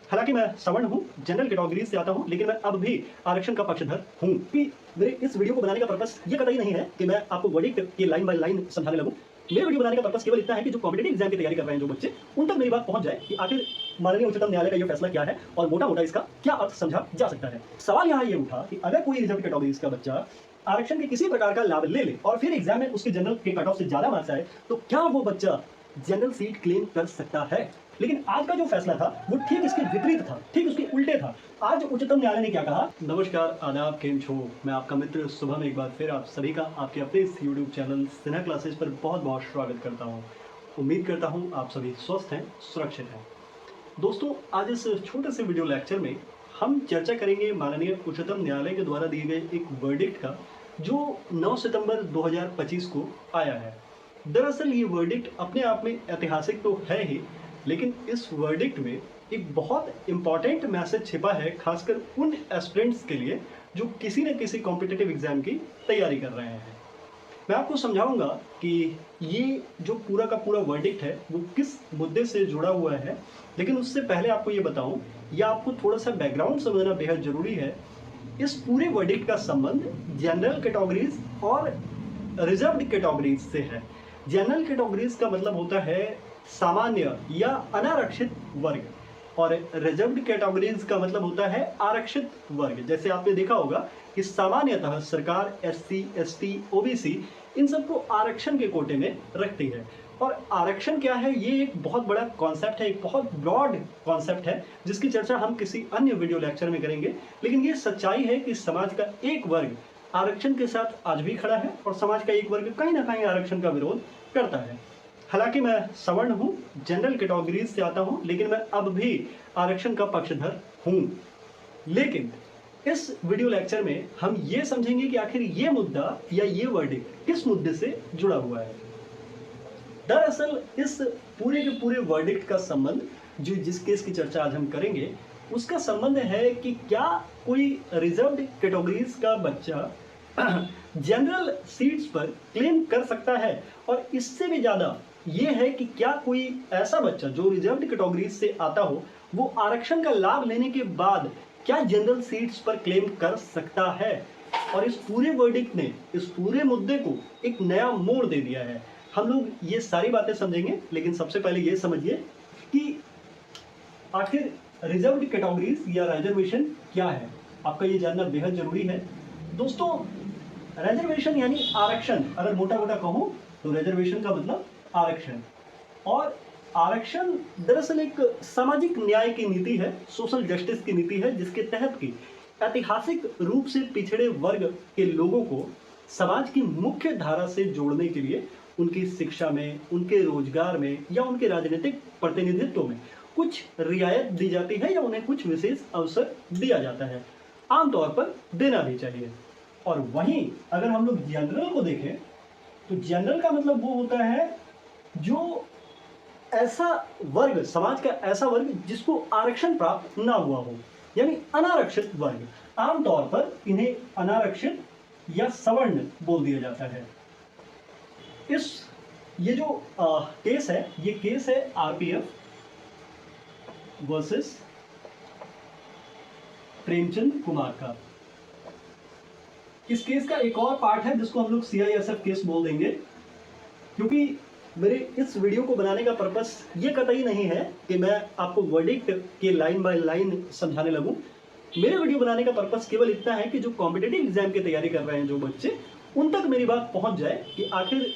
हालांकि मैं सवर्ण हूँ, जनरल कैटेगरीज से आता हूँ, लेकिन मैं अब भी आरक्षण का पक्षधर हूँ। कि मेरे इस वीडियो को बनाने का पर्पस ये कतई नहीं है कि मैं आपको वर्डिक्ट की लाइन बाय लाइन समझाने लगूँ। मेरे वीडियो बनाने का पर्पस केवल इतना है कि जो कॉम्पिटेटिव एग्जाम की तैयारी कर रहे हैं जो बच्चे, उन तक मेरी बात पहुंच जाए कि आखिर माननीय उच्चतम न्यायालय का ये फैसला क्या है और मोटा मोटा इसका क्या अर्थ समझा जा सकता है। सवाल यहाँ ये उठा कि अगर कोई रिजर्व कैटेगरीज का बच्चा आरक्षण के किसी प्रकार का लाभ ले ले और फिर एग्जाम में उसके जनरल के कट ऑफ से ज्यादा मार्क्स आए, तो क्या वो बच्चा जनरल सीट क्लेम कर सकता है। लेकिन आज का जो फैसला था वो ठीक इसके विपरीत था, ठीक उसके उल्टे था। आज उच्चतम न्यायालय ने क्या कहा। नमस्कार, आदाब, केम छो। मैं आपका मित्र शुभम एक बार फिर आप सभी का आपके अपने इस यूट्यूब चैनल सिन्हा क्लासेस पर बहुत बहुत स्वागत करता हूँ। उम्मीद करता हूँ आप सभी स्वस्थ हैं, सुरक्षित हैं। दोस्तों, आज इस छोटे से वीडियो लेक्चर में हम चर्चा करेंगे माननीय उच्चतम न्यायालय के द्वारा दिए गए एक वर्डिक्ट का, जो 9 सितंबर 2025 को आया है। दरअसल ये वर्डिक्ट अपने आप में ऐतिहासिक तो है ही, लेकिन इस वर्डिक्ट में एक बहुत इंपॉर्टेंट मैसेज छिपा है, खासकर उन एस्पिरेंट्स के लिए जो किसी न किसी कॉम्पिटिटिव एग्जाम की तैयारी कर रहे हैं। मैं आपको समझाऊंगा कि ये जो पूरा का पूरा वर्डिक्ट है वो किस मुद्दे से जुड़ा हुआ है। लेकिन उससे पहले आपको ये बताऊं, या आपको थोड़ा सा बैकग्राउंड समझना बेहद जरूरी है। इस पूरे वर्डिक्ट का संबंध जनरल कैटेगरीज और रिजर्व्ड कैटेगरीज से है। जनरल कैटेगरीज का मतलब होता है सामान्य या अनारक्षित वर्ग, और रिजर्व्ड कैटेगरीज का मतलब होता है आरक्षित वर्ग। जैसे आपने देखा होगा कि सामान्यतः सरकार एससी, एसटी, ओबीसी इन सबको आरक्षण के कोटे में रखती है। और आरक्षण क्या है, ये एक बहुत बड़ा कॉन्सेप्ट है, एक बहुत ब्रॉड कॉन्सेप्ट है, जिसकी चर्चा हम किसी अन्य वीडियो लेक्चर में करेंगे। लेकिन ये सच्चाई है कि समाज का एक वर्ग आरक्षण के साथ आज भी खड़ा है और समाज का एक वर्ग कहीं ना कहीं आरक्षण का विरोध करता है। हालांकि मैं सवर्ण हूँ, जनरल कैटेगरीज से आता हूँ, लेकिन मैं अब भी आरक्षण का पक्षधर हूँ। लेकिन इस वीडियो लेक्चर में हम ये समझेंगे कि आखिर ये मुद्दा या ये वर्डिक्ट किस मुद्दे से जुड़ा हुआ है। दरअसल इस पूरे के पूरे वर्डिक्ट का संबंध, जो जिस केस की चर्चा आज हम करेंगे, उसका संबंध है कि क्या कोई रिजर्व्ड कैटेगरीज का बच्चा जनरल सीट्स पर क्लेम कर सकता है, और इससे भी ज्यादा ये है कि क्या कोई ऐसा बच्चा जो रिजर्व्ड कैटेगरीज से आता हो, वो आरक्षण का लाभ लेने के बाद क्या जनरल सीट्स पर क्लेम कर सकता है। और इस पूरे वर्डिक्ट ने इस पूरे मुद्दे को एक नया मोड़ दे दिया है। हम लोग ये सारी बातें समझेंगे, लेकिन सबसे पहले ये समझिए कि आखिर रिजर्व्ड कैटेगरीज या रिजर्वेशन क्या है। आपका ये जानना बेहद जरूरी है। दोस्तों, रिजर्वेशन यानी आरक्षण, अगर मोटा मोटा कहूं तो रिजर्वेशन का मतलब आरक्षण। और आरक्षण दरअसल एक सामाजिक न्याय की नीति है, सोशल जस्टिस की नीति है, जिसके तहत की ऐतिहासिक रूप से पिछड़े वर्ग के लोगों को समाज की मुख्य धारा से जोड़ने के लिए उनकी शिक्षा में, उनके रोजगार में या उनके राजनीतिक प्रतिनिधित्व में कुछ रियायत दी जाती है या उन्हें कुछ विशेष अवसर दिया जाता है। आमतौर पर देना भी चाहिए। और वहीं अगर हम लोग जनरल को देखें तो जनरल का मतलब वो होता है जो ऐसा वर्ग, समाज का ऐसा वर्ग जिसको आरक्षण प्राप्त ना हुआ हो, यानी अनारक्षित वर्ग। आमतौर पर इन्हें अनारक्षित या सवर्ण बोल दिया जाता है। ये जो केस है, ये केस है आरपीएफ वर्सेस प्रेमचंद कुमार का। इस केस का एक और पार्ट है जिसको हम लोग सीआईएसएफ केस बोल देंगे, क्योंकि मेरे इस वीडियो को बनाने का पर्पस ये कतई नहीं है कि मैं आपको वर्डिक्ट के लाइन बाय लाइन समझाने लगूं। मेरे वीडियो बनाने का पर्पस केवल इतना है कि जो कॉम्पिटिटिव एग्जाम की तैयारी कर रहे हैं जो बच्चे, उन तक मेरी बात पहुंच जाए कि आखिर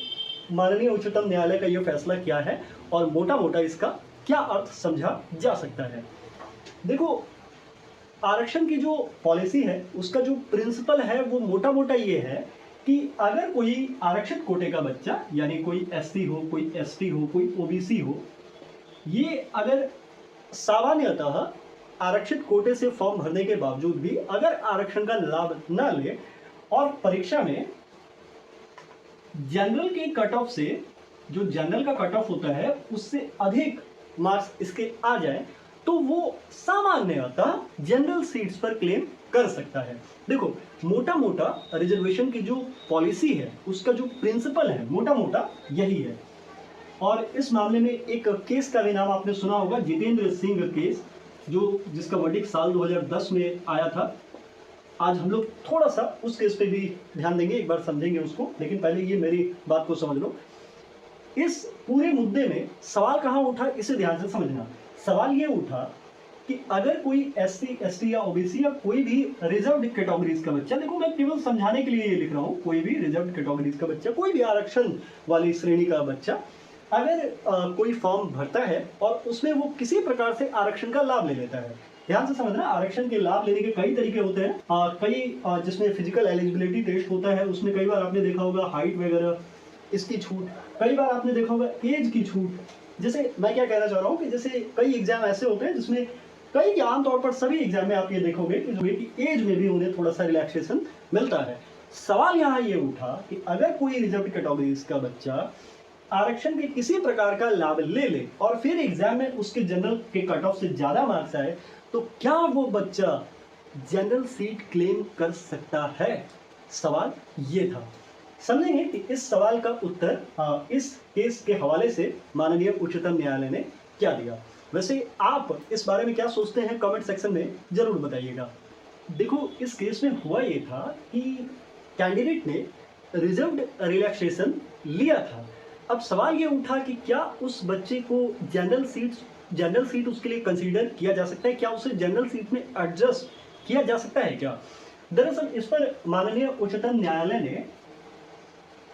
माननीय उच्चतम न्यायालय का ये फैसला क्या है और मोटा मोटा इसका क्या अर्थ समझा जा सकता है। देखो, आरक्षण की जो पॉलिसी है उसका जो प्रिंसिपल है वो मोटा मोटा ये है कि अगर कोई आरक्षित कोटे का बच्चा, यानी कोई एससी हो, कोई एसटी हो, कोई ओबीसी हो, ये अगर सामान्यतः आरक्षित कोटे से फॉर्म भरने के बावजूद भी अगर आरक्षण का लाभ ना ले और परीक्षा में जनरल के कट ऑफ से, जो जनरल का कट ऑफ होता है उससे अधिक मार्क्स इसके आ जाए, तो वो सामान्यतः जनरल सीट्स पर क्लेम कर सकता है। देखो, मोटा मोटा रिजर्वेशन की जो पॉलिसी है उसका जो प्रिंसिपल है मोटा मोटा यही है। और इस मामले में एक केस का भी नाम आपने सुना होगा, जितेंद्र सिंह केस, जो जिसका वर्डिक्ट साल 2010 में आया था, आज हम लोग थोड़ा सा उस केस पे भी ध्यान देंगे, एक बार समझेंगे उसको। लेकिन पहले ये मेरी बात को समझ लो। इस पूरे मुद्दे में सवाल कहाँ उठा, इसे ध्यान से समझना। सवाल ये उठा कि अगर कोई SC, ST या OBC या कोई भी रिजर्व्ड कैटेगरीज का बच्चा, देखो मैं केवल समझाने के लिए ये लिख रहा हूँ, कोई भी रिजर्व्ड कैटेगरीज का बच्चा, कोई भी आरक्षण वाली श्रेणी का बच्चा अगर कोई फॉर्म भरता है और उसमें वो किसी प्रकार से आरक्षण का लाभ ले लेता है, ध्यान से समझना, आरक्षण के लाभ लेने के कई तरीके होते हैं। कई जिसमें फिजिकल एलिजिबिलिटी टेस्ट होता है, उसमें कई बार आपने देखा होगा हाइट वगैरह इसकी छूट, कई बार आपने देखा होगा एज की छूट। जैसे मैं क्या कहना चाह रहा हूँ कि जैसे कई एग्जाम ऐसे होते हैं जिसमें कई आमतौर पर सभी एग्जाम में आप ये देखोगे कि एज में भी उन्हें थोड़ा सा रिलैक्सेशन मिलता है। सवाल यहाँ ये उठा कि अगर कोई रिजर्व कैटेगरीज का बच्चा आरक्षण के किसी प्रकार का लाभ ले ले और फिर एग्जाम में उसके जनरल के कट ऑफ से ज्यादा मार्क्स आए, तो क्या वो बच्चा जनरल सीट क्लेम कर सकता है? सवाल ये था। समझेंगे कि इस सवाल का उत्तर इस केस के हवाले से माननीय उच्चतम न्यायालय ने क्या दिया। वैसे आप इस बारे में क्या सोचते हैं, कमेंट सेक्शन में जरूर बताइएगा। देखो, इस केस में हुआ ये था कि कैंडिडेट ने रिजर्व्ड रिलैक्सेशन लिया था। अब सवाल ये उठा कि क्या उस बच्चे को जनरल सीट उसके लिए कंसीडर किया जा सकता है, क्या उसे जनरल सीट में एडजस्ट किया जा सकता है क्या? दरअसल इस पर माननीय उच्चतम न्यायालय ने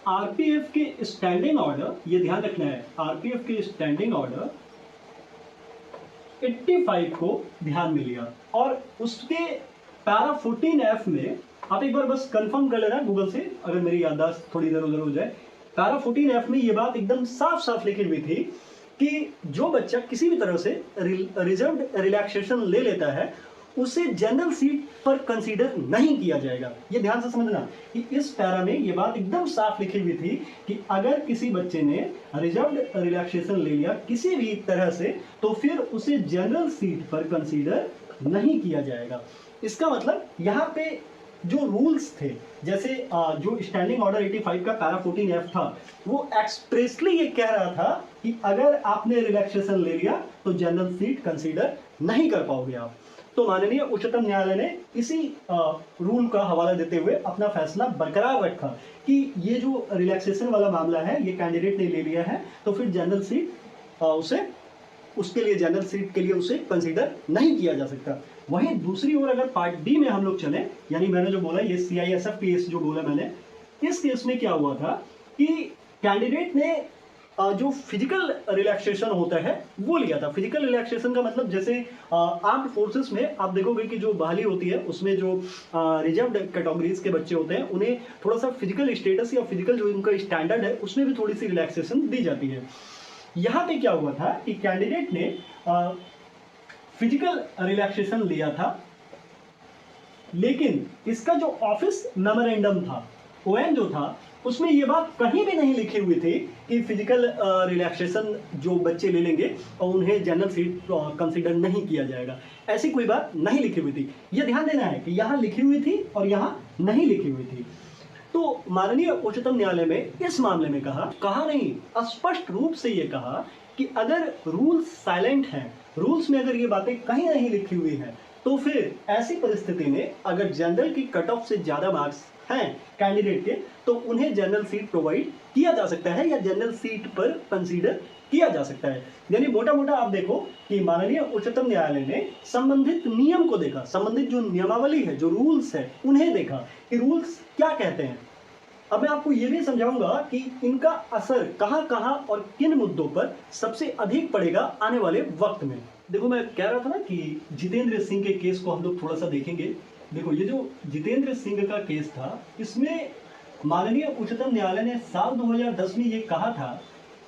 आरपीएफ के स्टैंडिंग ऑर्डर, ये ध्यान रखना है, आरपीएफ के स्टैंडिंग ऑर्डर 85 को ध्यान में लिया और उसके पैरा 14F में, आप एक बार बस कंफर्म कर लेना गूगल से अगर मेरी याददाश्त थोड़ी इधर उधर हो जाए। पैरा 14F में ये बात एकदम साफ साफ लिखी हुई थी कि जो बच्चा किसी भी तरह से रिजर्व्ड रिलैक्सेशन ले लेता है उसे जनरल सीट पर कंसीडर नहीं किया जाएगा। ये ध्यान से समझना कि इस पैरा में ये बात एकदम साफ लिखी हुई थी कि अगर किसी बच्चे ने रिजर्व्ड रिलैक्सेशन ले लिया किसी भी तरह से, तो फिर उसे जनरल सीट पर कंसीडर नहीं किया जाएगा। इसका मतलब यहाँ पे जो रूल्स थे, जैसे जो स्टैंडिंग ऑर्डर 85 का पैरा 14F था, वो एक्सप्रेसली ये कह रहा था कि अगर आपने रिलैक्सेशन ले लिया तो जनरल सीट कंसीडर नहीं कर पाओगे आप। तो माननीय उच्चतम न्यायालय ने इसी रूल का हवाला देते हुए अपना फैसला बरकरार रखा कि ये जो रिलैक्सेशन वाला मामला है ये कैंडिडेट ने ले लिया है, तो फिर जनरल सीट उसके लिए जनरल सीट के लिए उसे कंसीडर नहीं किया जा सकता। वहीं दूसरी ओर अगर पार्ट डी में हम लोग चले, यानी मैंने जो बोला ये CISF केस जो बोला मैंने, इस केस में क्या हुआ था कि कैंडिडेट ने जो फिजिकल रिलैक्सेशन होता है वो लिया था। फिजिकल रिलैक्सेशन का मतलब जैसे आर्म्ड फोर्सेस में आप देखोगे कि जो बहाली होती है उसमें जो रिजर्व्ड कैटेगरीज के बच्चे होते हैं उन्हें थोड़ा सा फिजिकल स्टेटस या फिजिकल जो उनका स्टैंडर्ड है उसमें भी थोड़ी सी रिलैक्सेशन दी जाती है। यहाँ पे क्या हुआ था कि कैंडिडेट ने फिजिकल रिलैक्सेशन लिया था, लेकिन इसका जो ऑफिस मेमोरेंडम था, OM जो था, उसमें ये बात कहीं भी नहीं लिखी हुई थी कि फिजिकल रिलैक्सेशन जो बच्चे ले लेंगे और उन्हें जनरल सीट कंसीडर नहीं किया जाएगा, ऐसी कोई बात नहीं लिखी हुई थी। यह ध्यान देना है कि यहाँ लिखी हुई थी और यहाँ नहीं लिखी हुई थी। तो माननीय उच्चतम न्यायालय में इस मामले में कहा नहीं, स्पष्ट रूप से ये कहा कि अगर रूल्स साइलेंट हैं, रूल्स में अगर ये बातें कहीं नहीं लिखी हुई हैं, तो फिर ऐसी परिस्थिति में अगर जनरल की कट ऑफ से ज्यादा मार्क्स हैं कैंडिडेट के, तो उन्हें जनरल सीट प्रोवाइड किया जा सकता है या जनरल सीट पर कंसीडर किया जा सकता है। यानी मोटा मोटा आप देखो कि माननीय उच्चतम न्यायालय ने संबंधित नियम को देखा, संबंधित जो नियमावली है, जो रूल्स है, उन्हें देखा कि रूल्स क्या कहते हैं। अब मैं आपको यह भी समझाऊंगा कि इनका असर कहां कहां और किन मुद्दों पर सबसे अधिक पड़ेगा आने वाले वक्त में। देखो, मैं कह रहा था ना कि जितेंद्र सिंह के केस को हम लोग थोड़ा सा देखेंगे। देखो, ये जो जितेंद्र सिंह का केस था, इसमें माननीय उच्चतम न्यायालय ने साल 2010 में ये कहा था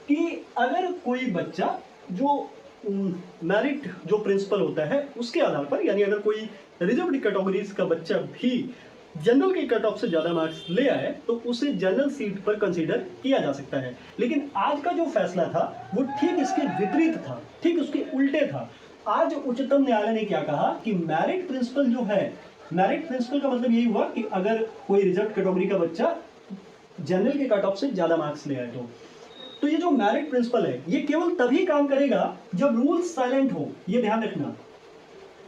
कि अगर कोई बच्चा जो मेरिट जो प्रिंसिपल होता है उसके आधार पर, यानी अगर कोई रिजर्व्ड कैटेगरीज का बच्चा भी जनरल की कट ऑफ से ज्यादा मार्क्स ले आए तो उसे जनरल सीट पर कंसीडर किया जा सकता है। लेकिन आज का जो फैसला था वो ठीक इसके विपरीत था, ठीक उसके उल्टे था। आज उच्चतम न्यायालय ने क्या कहा कि मेरिट प्रिंसिपल जो है, मेरिट प्रिंसिपल का मतलब यही हुआ कि अगर कोई रिजर्व कैटेगरी का बच्चा जनरल के कट ऑफ से ज्यादा मार्क्स ले आए तो ये जो मेरिट प्रिंसिपल है ये केवल तभी काम करेगा जब रूल्स साइलेंट हो। ये ध्यान रखना,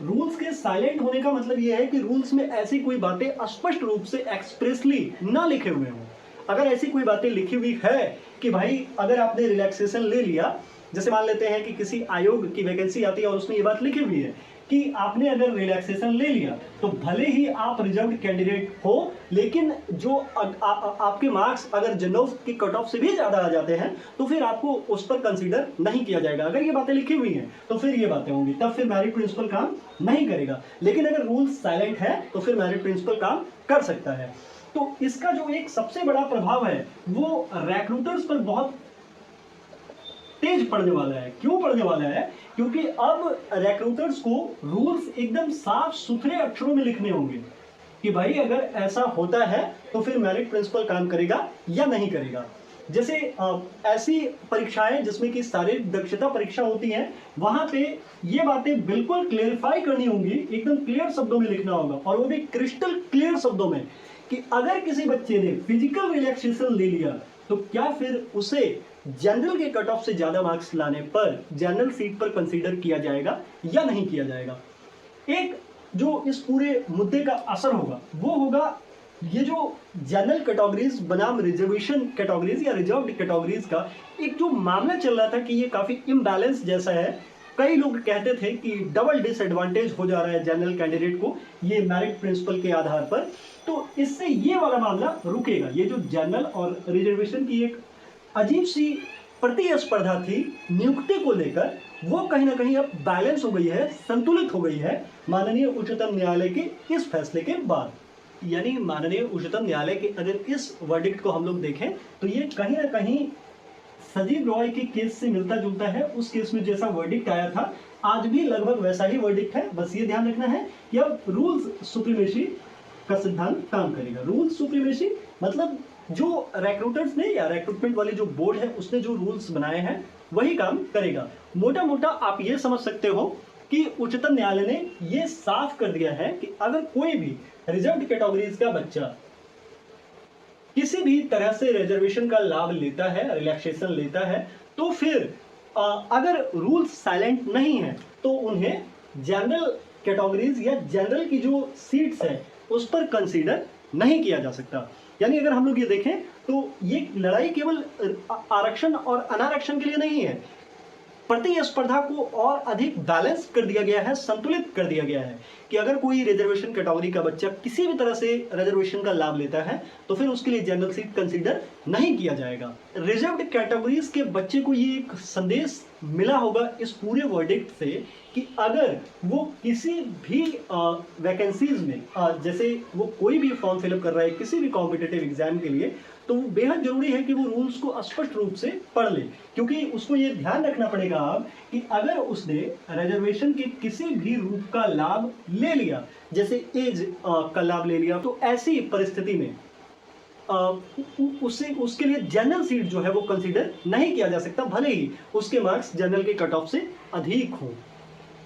रूल्स के साइलेंट होने का मतलब यह है कि रूल्स में ऐसी कोई बातें स्पष्ट रूप से एक्सप्रेसली ना लिखे हुए हों। अगर ऐसी कोई बातें लिखी हुई है कि भाई अगर आपने रिलैक्सेशन ले लिया, जैसे मान लेते हैं कि किसी आयोग की वैकेंसी आती है और उसमें ये बात लिखी हुई है कि आपने अगर रिलैक्सेशन ले लिया तो भले ही आप रिजर्व्ड कैंडिडेट हो, लेकिन जो आपके मार्क्स अगर जनरल की कट ऑफ से भी ज्यादा आ जाते हैं तो फिर आपको उस पर कंसीडर नहीं किया जाएगा। अगर ये बातें लिखी हुई हैं तो फिर ये बातें होंगी, तब फिर मेरिट प्रिंसिपल काम नहीं करेगा। लेकिन अगर रूल्स साइलेंट है तो फिर मेरिट प्रिंसिपल काम कर सकता है। तो इसका जो एक सबसे बड़ा प्रभाव है वो रिक्रूटर्स पर बहुत तेज पड़ने वाला है। क्यों पड़ने वाला है? क्योंकि अब रिक्रूटर्स को रूल्स एकदम साफ सुथरे अक्षरों में लिखने होंगे कि भाई अगर ऐसा होता है तो फिर मेरिट प्रिंसिपल काम करेगा या नहीं करेगा। जैसे ऐसी परीक्षाएं जिसमें कि शारीरिक दक्षता परीक्षा होती हैं, वहां पे ये बातें बिल्कुल क्लेरिफाई करनी होंगी, एकदम क्लियर शब्दों में लिखना होगा, और वो भी क्रिस्टल क्लियर शब्दों में कि अगर किसी बच्चे ने फिजिकल रिलैक्सेशन ले लिया तो क्या फिर उसे जनरल के कट ऑफ से ज्यादा मार्क्स लाने पर जनरल सीट पर कंसीडर किया जाएगा या नहीं किया जाएगा। एक जो इस पूरे मुद्दे का असर होगा वो होगा ये जो जनरल कैटेगरीज बनाम रिजर्वेशन कैटेगरीज या रिजर्व्ड कैटेगरीज का एक जो मामला चल रहा था कि ये काफी इम्बैलेंस जैसा है। कई लोग कहते थे कि डबल डिसएडवांटेज हो जा रहा है जनरल कैंडिडेट को ये मेरिट प्रिंसिपल के आधार पर, तो इससे ये वाला मामला रुकेगा। ये जो जनरल और रिजर्वेशन की एक अजीब सी प्रतिस्पर्धा थी नियुक्ति को लेकर, वो कहीं ना कहीं अब बैलेंस हो गई है, संतुलित हो गई है माननीय उच्चतम न्यायालय के इस फैसले के बाद। यानी माननीय उच्चतम न्यायालय के अगर इस वर्डिक्ट को हम लोग देखें तो ये कहीं ना कहीं संजीव रॉय के केस से मिलता जुलता है। उस केस में जैसा वर्डिक्ट आया था आज भी लगभग वैसा ही वर्डिक्ट है। बस ये ध्यान रखना है कि अब रूल्स सुप्रीमेसी का सिद्धांत काम करेगा। रूल्स सुप्रीमेसी मतलब जो रिक्रूटर्स ने या रिक्रूटमेंट वाली जो बोर्ड है उसने जो रूल्स बनाए हैं वही काम करेगा। मोटा मोटा आप ये समझ सकते हो कि उच्चतम न्यायालय ने ये साफ कर दिया है कि अगर कोई भी रिजर्व्ड कैटेगरीज का बच्चा किसी भी तरह से रिजर्वेशन का लाभ लेता है, रिलैक्सेशन लेता है, तो फिर अगर रूल्स साइलेंट नहीं है तो उन्हें जनरल कैटेगरीज या जनरल की जो सीट्स है उस पर कंसीडर नहीं किया जा सकता। यानी अगर हम लोग ये देखें तो ये लड़ाई केवल आरक्षण और अनारक्षण के लिए नहीं है, प्रतिस्पर्धा को और अधिक बैलेंस कर दिया गया है, संतुलित कर दिया गया है कि अगर कोई रिजर्वेशन कैटेगरी का बच्चा किसी भी तरह से रिजर्वेशन का लाभ लेता है तो फिर उसके लिए जनरल सीट कंसीडर नहीं किया जाएगा। रिजर्व्ड कैटेगरीज के बच्चे को ये एक संदेश मिला होगा इस पूरे वर्डिक्ट से कि अगर वो किसी भी वैकेंसीज में जैसे वो कोई भी फॉर्म फिलअप कर रहा है किसी भी कॉम्पिटिटिव एग्जाम के लिए, तो बेहद जरूरी है कि वो रूल्स को स्पष्ट रूप से पढ़ ले, क्योंकि उसको ये ध्यान रखना पड़ेगा अब कि अगर उसने रिजर्वेशन के किसी भी रूप का लाभ ले लिया, जैसे एज का लाभ ले लिया, तो ऐसी परिस्थिति में उसके लिए जनरल सीट जो है वो कंसीडर नहीं किया जा सकता, भले ही उसके मार्क्स जनरल के कट ऑफ से अधिक हो।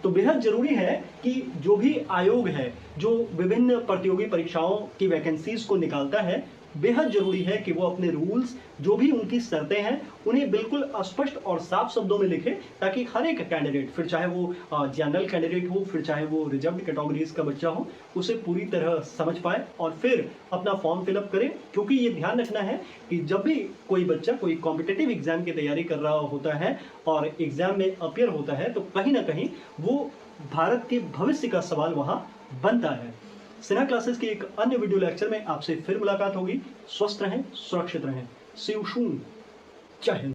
तो बेहद जरूरी है कि जो भी आयोग है जो विभिन्न प्रतियोगी परीक्षाओं की वैकेंसीज को निकालता है, बेहद जरूरी है कि वो अपने रूल्स जो भी उनकी शर्तें हैं उन्हें बिल्कुल स्पष्ट और साफ शब्दों में लिखे, ताकि हर एक कैंडिडेट, फिर चाहे वो जनरल कैंडिडेट हो फिर चाहे वो रिजर्व्ड कैटेगरीज का बच्चा हो, उसे पूरी तरह समझ पाए और फिर अपना फॉर्म फिलअप करे। क्योंकि ये ध्यान रखना है कि जब भी कोई बच्चा कोई कॉम्पिटिटिव एग्जाम की तैयारी कर रहा होता है और एग्जाम में अपीयर होता है तो कहीं ना कहीं वो भारत के भविष्य का सवाल वहां बनता है। सिन्हा क्लासेस के एक अन्य वीडियो लेक्चर में आपसे फिर मुलाकात होगी। स्वस्थ रहें, सुरक्षित रहें। सी यू सून। जय हिंद।